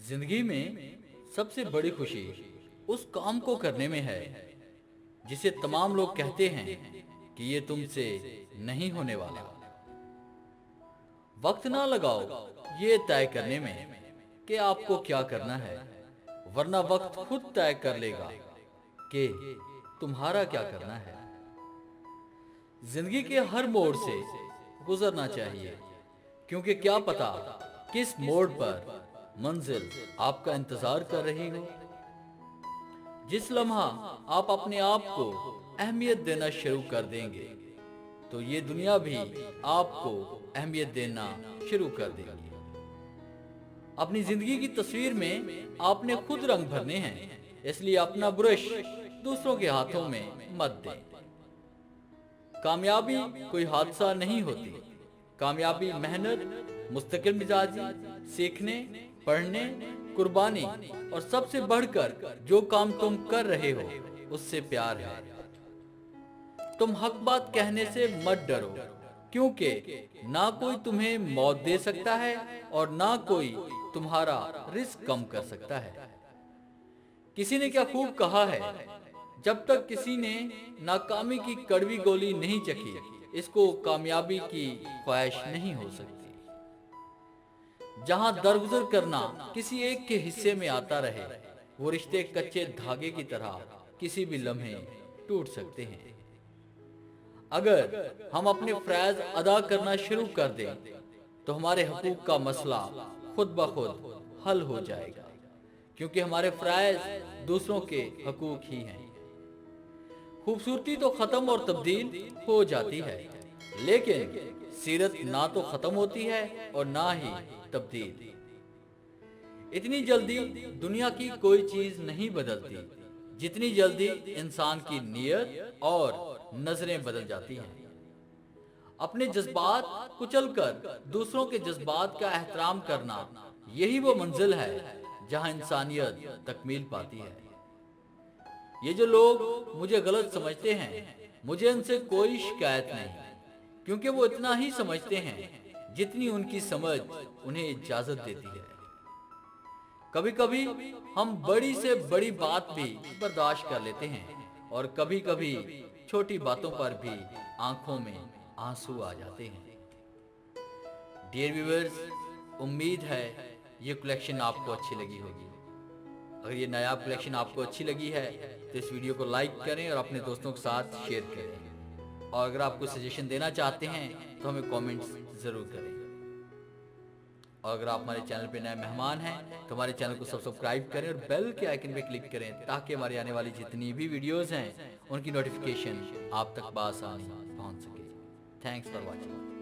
जिंदगी में सबसे बड़ी खुशी उस काम को करने में है जिसे तमाम लोग कहते हैं कि ये तुमसे नहीं होने वाला। वक्त ना लगाओ ये तय करने में कि आपको क्या करना है, वरना वक्त खुद तय कर लेगा कि तुम्हारा क्या करना है। जिंदगी के हर मोड़ से गुजरना चाहिए, क्योंकि क्या पता किस मोड़ पर मंजिल आपका इंतजार कर रही हो। जिस लम्हा आप अपने आप को अहमियत देना शुरू कर देंगे तो ये दुनिया भी आपको अहमियत देना शुरू कर देगी। अपनी जिंदगी की तस्वीर में आपने खुद रंग भरने हैं, इसलिए अपना ब्रश दूसरों के हाथों में मत दें। कामयाबी कोई हादसा नहीं होती, कामयाबी मेहनत, मुस्तकिल मिजाजी, सीखने, पढ़ने, कुर्बानी और सबसे बढ़कर जो काम तुम कर रहे हो उससे प्यार है। तुम हक बात कहने से मत डरो, क्योंकि ना कोई तुम्हें मौत दे सकता है और ना कोई तुम्हारा रिस्क कम कर सकता है। किसी ने क्या खूब कहा है, जब तक किसी ने नाकामी की कड़वी गोली नहीं चखी, इसको कामयाबी की ख्वाहिश नहीं हो सकती। जहां दरगुजर करना किसी एक के हिस्से में आता रहे, वो रिश्ते कच्चे धागे की तरह किसी भी लम्हे टूट सकते हैं। अगर हम अपने फर्ज अदा करना शुरू कर दें तो हमारे हकूक का मसला खुद ब खुद हल हो जाएगा, क्योंकि हमारे फर्ज दूसरों के हकूक ही हैं। खूबसूरती तो खत्म और तब्दील हो जाती है, लेकिन सीरत ना तो खत्म होती है और ना ही तब्दील। इतनी जल्दी दुनिया की कोई चीज नहीं बदलती जितनी जल्दी इंसान की नीयत और नजरें बदल जाती हैं। अपने जज्बात कुचलकर दूसरों के जज्बात का एहतराम करना, यही वो मंजिल है जहां इंसानियत तकमील पाती है। ये जो लोग मुझे गलत समझते हैं, मुझे उनसे कोई शिकायत नहीं, क्योंकि वो इतना ही समझते हैं जितनी उनकी समझ उन्हें इजाजत देती है। कभी कभी हम बड़ी से बड़ी बात भी बर्दाश्त कर लेते हैं और कभी कभी छोटी बातों पर भी आंखों में आंसू आ जाते हैं। डियर व्यूअर्स, उम्मीद है ये कलेक्शन आपको अच्छी लगी होगी। अगर ये नया कलेक्शन आपको अच्छी लगी है तो इस वीडियो को लाइक करें और अपने दोस्तों के साथ शेयर करें। और अगर आपको सजेशन देना चाहते हैं तो हमें कमेंट्स ज़रूर करें। और अगर आप हमारे चैनल पे नए मेहमान हैं तो हमारे चैनल को सब्सक्राइब करें और बेल के आइकन पे क्लिक करें, ताकि हमारी आने वाली जितनी भी वीडियोस हैं उनकी नोटिफिकेशन आप तक बआसानी पहुंच सके। Thanks for watching.